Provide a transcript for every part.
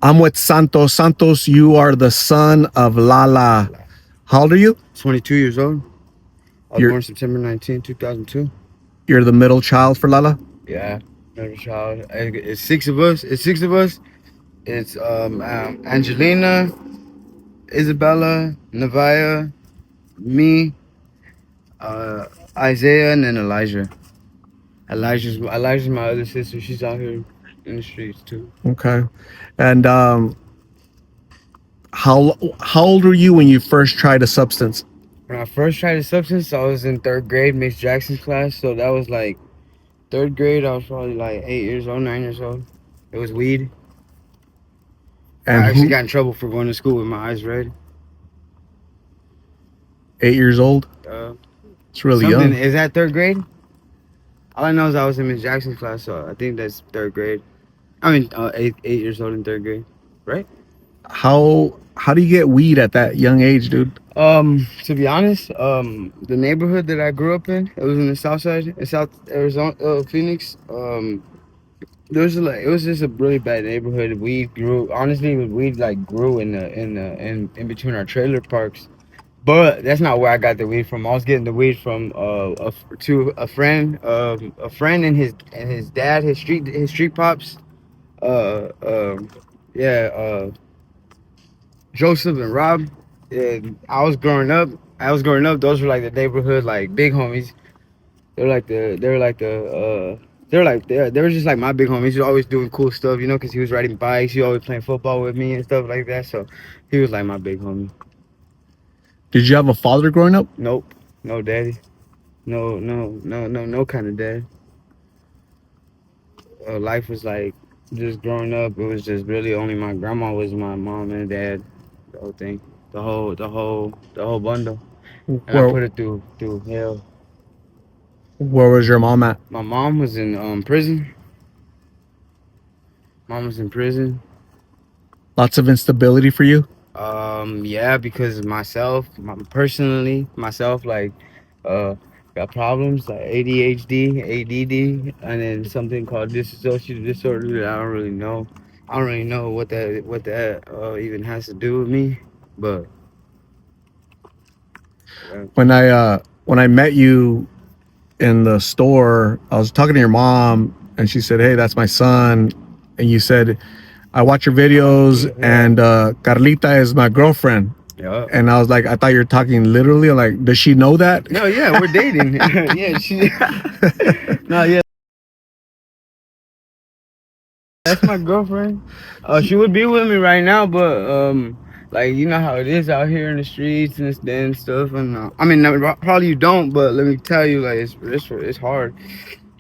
I'm with Santos. Santos, you are the son of Lala. How old are you? 22 years old. I was You're born September 19, 2002. you're the middle child for Lala. Yeah, middle child. It's six of us. It's six of us. It's Angelina, Isabella, Nevaeh, me, uh, Isaiah, and then Elijah. Elijah's my other sister. She's out here in the streets too. Okay. And how old were you when you first tried a substance? When I first tried a substance, I was in third grade, Miss Jackson's class. So that was like third grade. I was probably like 8 years old, 9 years old. It was weed. I And actually who? got in trouble for going to school with my eyes red. 8 years old. Uh, It's really Something young. is that third grade? All I know is I was in Miss Jackson's class, so I think that's third grade. I mean, 8 years old in third grade, right? How do you get weed at that young age, dude? To be honest, the neighborhood that I grew up in, it was in the South Side, in South Arizona, Phoenix. It was just a really bad neighborhood. Weed grew, honestly, weed like grew in between our trailer parks. But that's not where I got the weed from. I was getting the weed from a friend and his dad, his street pops. Uh, um, yeah, Joseph and Rob. And I was growing up. Those were like the neighborhood like big homies. They were just like my big homies. He was always doing cool stuff, you know, because he was riding bikes. He always playing football with me and stuff like that. So he was like my big homie. Did you have a father growing up? Nope, no daddy. No kind of dad. Life was like just growing up. It was just really only my grandma was my mom and dad. The whole thing, the whole bundle. And I Where put it through hell. where was your mom at? My mom was in prison. Mom was in prison. Lots of instability for you. Yeah, because personally, myself, like, uh, got problems like ADHD, ADD, and then something called dissociative disorder that I don't really know. I don't really know what that even has to do with me, but uh, When I met you in the store, I was talking to your mom, and she said, "Hey, that's my son." And you said, "I watch your videos, yeah, and Carlita is my girlfriend." yeah. And I was like, I thought you were talking literally. Like, does she know that? No, yeah, we're dating. Yeah, no, yeah, that's my girlfriend. She would be with me right now, but like you know how it is out here in the streets and stuff. And I mean, probably you don't, but let me tell you, like it's hard.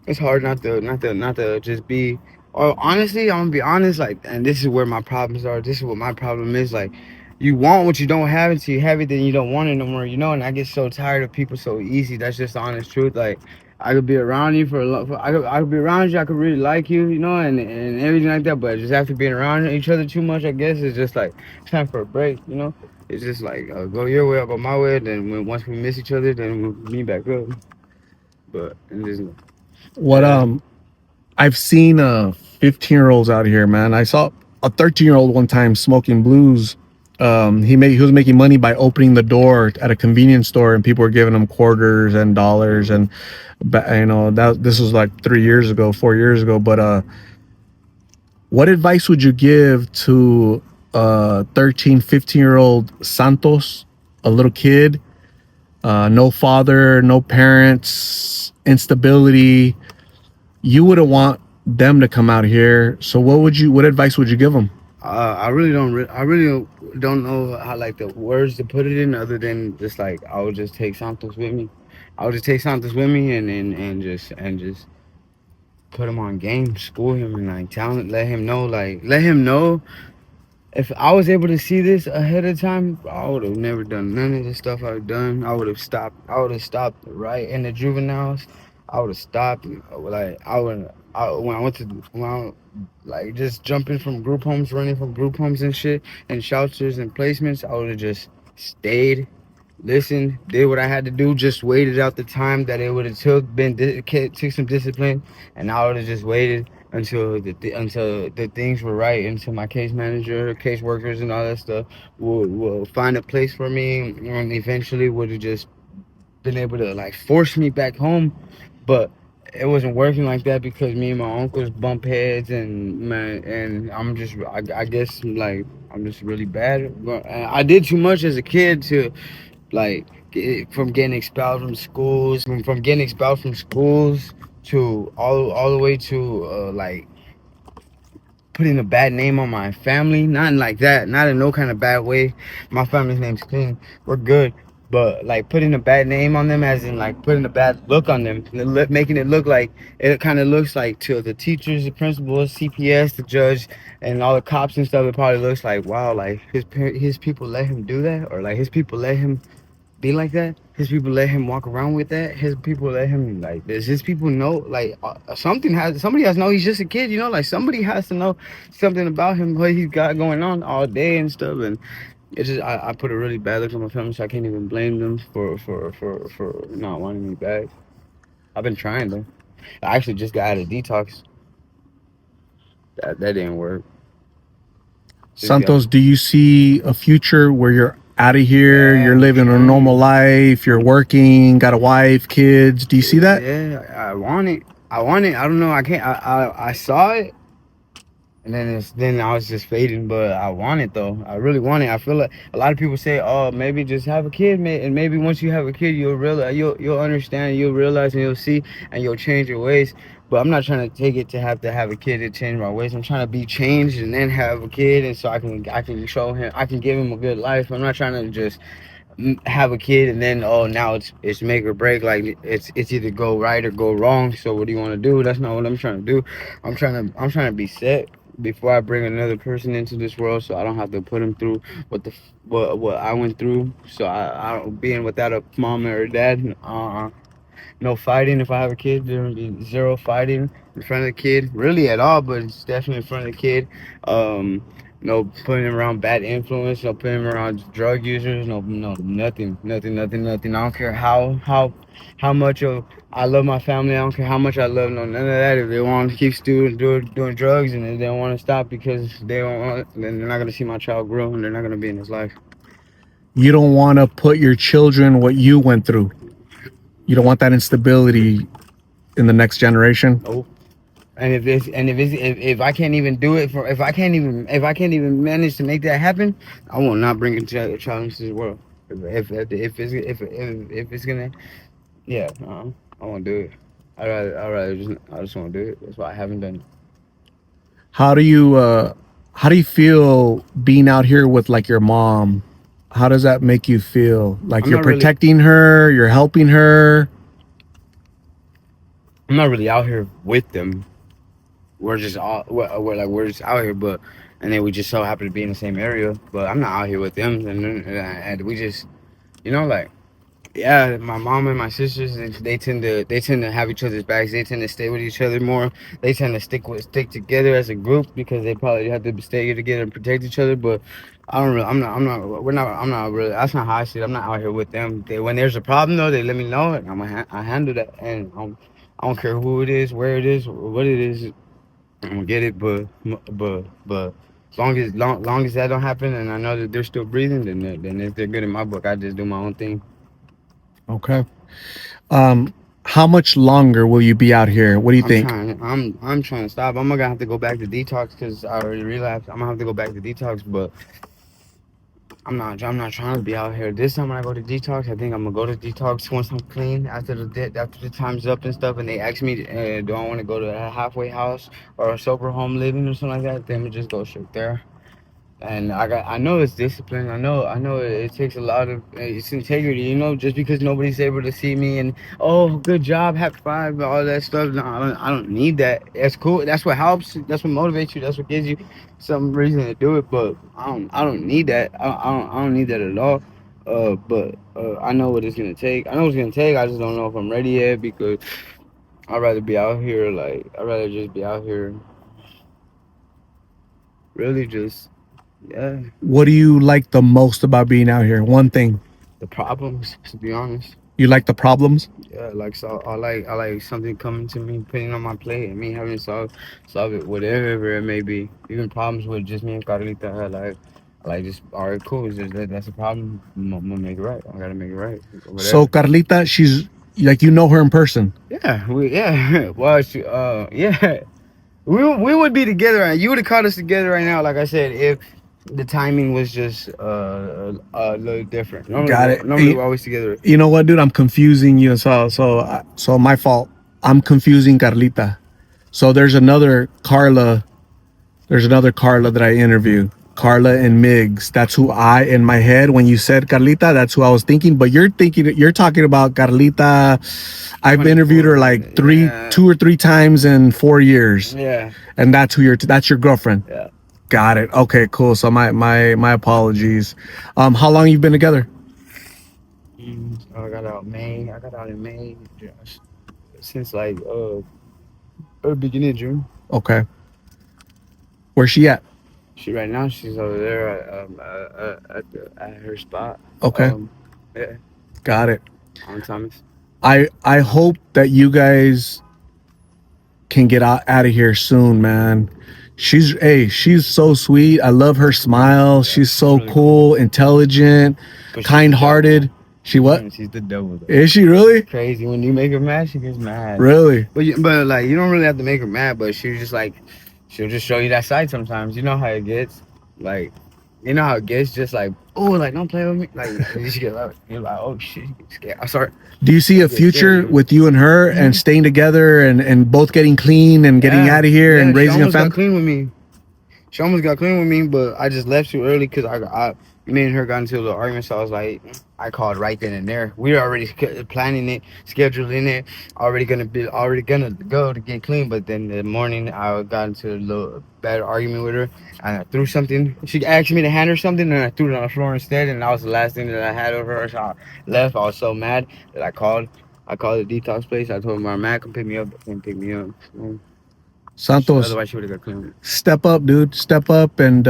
It's hard not to just be. Or honestly, I'm gonna be honest. Like, and this is where my problems are. This is what my problem is. Like, you want what you don't have until you have it, then you don't want it no more. You know, and I get so tired of people so easy. That's just the honest truth. Like, I could be around you for a long. I could be around you. I could really like you. You know, and everything like that. But just after being around each other too much, I guess it's just like time for a break. You know, it's just like go your way, I'll go my way. Then once we miss each other, then we'll meet back up. But and just What yeah. I've seen 15-year-olds out here, man. I saw a 13-year-old one time smoking blues. He was making money by opening the door at a convenience store, and people were giving him quarters and dollars. And you know that this was like 3 years ago, 4 years ago. But what advice would you give to 13, 15-year-old Santos, a little kid, no father, no parents, instability? You wouldn't want them to come out here. So what advice would you give them? I really don't know how like the words to put it in other than just like I would just take Santos with me. I would just take Santos with me and just put him on game, school him and like let him know if I was able to see this ahead of time, I would have never done none of the stuff I've done. I would have stopped. I would have stopped right in the juveniles. I would have stopped. Like when I went to when I, like just jumping from group homes, running from group homes and shit, and shelters and placements. I would have just stayed, listened, did what I had to do. Just waited out the time that it would have took some discipline, and I would have just waited until the things were right, until my case manager, case workers, and all that stuff will find a place for me, and eventually would have just been able to like force me back home, but it wasn't working like that because me and my uncles bump heads, and man, and I guess like I'm just really bad. But I did too much as a kid to like from getting expelled from schools, from getting expelled from schools to all the way to like putting a bad name on my family. Not in like that, not in no kind of bad way. My family's name's clean. We're good. But like putting a bad name on them, as in like putting a bad look on them, making it look like it kind of looks like to the teachers, the principals, CPS, the judge, and all the cops and stuff. It probably looks like, wow, like his people let him do that, or like his people let him be like that. His people let him walk around with that. His people let him like. Does his people know like somebody has to know he's just a kid? You know, like somebody has to know something about him, what he's got going on all day and stuff. And it's just I put a really bad look on my family, so I can't even blame them for not wanting me back. I've been trying though. I actually just got out of detox. That didn't work. Just got Santos, do you see a future where you're out of here, yeah. you're I'm living a normal trying. life, you're working, got a wife, kids? Do you see that? Yeah, I want it. I want it. I don't know. I can't. I saw it. And then I was just fading, but I want it though. I really want it. I feel like a lot of people say, "Oh, maybe just have a kid, and maybe once you have a kid, you'll realize, you'll understand, you'll realize, and you'll see, and you'll change your ways." But I'm not trying to take it to have a kid to change my ways. I'm trying to be changed and then have a kid, and so I can show him, I can give him a good life. I'm not trying to just have a kid and then oh now it's make or break, like it's either go right or go wrong. So what do you want to do? That's not what I'm trying to do. I'm trying to be set before I bring another person into this world, so I don't have to put them through what I went through. So I don't being without a mom or a dad. No fighting. If I have a kid, there will be zero fighting in front of the kid, really at all. But it's definitely in front of the kid. No putting him around bad influence. No putting him around drug users. No, nothing, nothing, nothing, nothing. I don't care how much of I love my family. I don't care how much I love none of that. If they want to keep doing drugs and if they don't want to stop because they don't want, then they're not gonna see my child grow and they're not gonna be in his life. You don't want to put your children what you went through. You don't want that instability in the next generation. Nope. And if I can't even do it for if I can't even manage to make that happen, I will not bring a child into this world. If it's gonna, yeah, I won't do it. I rather I just won't do it. That's why I haven't done it. How do you how do you feel being out here with like your mom? How does that make you feel? Like I'm you're not really protecting her, you're helping her? I'm not really out here with them. We're just out here, but and then we just so happen to be in the same area. But I'm not out here with them, and we just like. Yeah, my mom and my sisters, they tend to have each other's backs. They tend to stay with each other more. They tend to stick together as a group because they probably have to stay together and protect each other. But I don't really. I'm not. We're not. I'm not really. That's not how I see it. I'm not out here with them. When there's a problem though, they let me know it. I handle that, and I don't care who it is, where it is, what it is. I'm gonna get it. But long as that don't happen, and I know that they're still breathing, then they're good in my book. I just do my own thing. Okay. Um, how much longer will you be out here? What do you think? I'm trying to stop. I'm gonna have to go back to detox because I already relapsed. I'm gonna have to go back to detox, but I'm not trying to be out here. This time when I go to detox, I think I'm gonna go to detox once I'm clean after the time's up and stuff. And they ask me, do I want to go to a halfway house or a sober home living or something like that? Then we just go straight there. And I know it's discipline. I know it takes a lot of it's integrity. Just because nobody's able to see me and oh, good job, happy five, all that stuff. No, I don't need that. That's cool. That's what helps. That's what motivates you. That's what gives you some reason to do it. But I don't need that. I don't need that at all. But I know what it's gonna take. I know what it's gonna take. I just don't know if I'm ready yet because I'd rather be out here. Like I'd rather just be out here. Really, just yeah. What do you like the most about being out here? One thing. The problems, to be honest. You like the problems? Yeah, like so I like something coming to me, putting on my plate, and me having to solve it, whatever it may be. Even problems with just me and Carlita had like just all right, cool. It's just that's a problem. I'm gonna make it right. I gotta make it right. So Whatever. Carlita, she's like, you know her in person. Yeah. Well, yeah. We would be together, and you would have caught us together right now. Like I said, if the timing was just a little different. Got it. Normally we're always together. You know what, dude? I'm confusing you. So my fault. I'm confusing Carlita. So there's another Carla. There's another Carla that I interview. Carla and Miggs. That's who I, in my head, when you said Carlita, that's who I was thinking. But you're talking about Carlita. I've interviewed her like 2 or 3 times in 4 years. Yeah. And that's that's your girlfriend. Yeah. Got it. Okay, cool. So my apologies. How long you been together? I got out in May. Since like beginning of June. Okay. Where's she at? She right now she's over there at her spot. Okay. Yeah. Got it. On Thomas. I hope that you guys can get out of here soon, man. She's so sweet. I love her smile. Yeah, she's so really cool, intelligent, kind-hearted. She what? She's the devil. Though. Is she really? Crazy. When you make her mad, she gets mad. Really? But like you don't really have to make her mad, but she'll just show you that side sometimes. You know how it gets. Like you know how it gets, just like, oh, like don't play with me. Like you just get like, you're like, oh shit, you get scared. I'm sorry. Do you see a future with you and her and staying together and both getting clean and getting out of here and raising a family? Got clean with me. She almost got clean with me, but I just left too early because me and her got into a little argument. So I was like, I called right then and there. We were already planning it, scheduling it, already gonna go to get clean. But then the morning I got into a little bad argument with her, and I threw something. She asked me to hand her something, and I threw it on the floor instead. And that was the last thing that I had over her. So I left. I was so mad that I called the detox place. I told them I'm mad, come pick me up. They couldn't pick me up. Santos, otherwise she would have got clean. Step up, dude. Step up and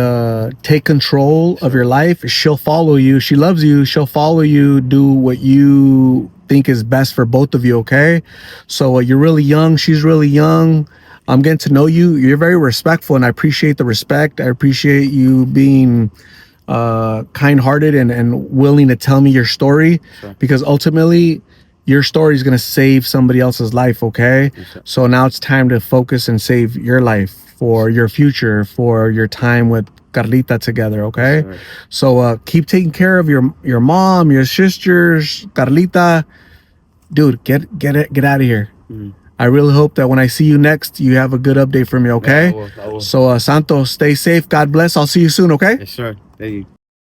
take control of your life. She'll follow you. She loves you. She'll follow you. Do what you think is best for both of you, okay? So you're really young. She's really young. I'm getting to know you. You're very respectful, and I appreciate the respect. I appreciate you being kind-hearted and willing to tell me your story, because ultimately your story is going to save somebody else's life, okay? So now it's time to focus and save your life for your future, for your time with Carlita together, okay? So keep taking care of your mom, your sisters, Carlita. Dude, get out of here. I really hope that when I see you next, you have a good update for me, okay? I will. So Santos, stay safe. God bless. I'll see you soon, okay? Yes, sir. Thank you.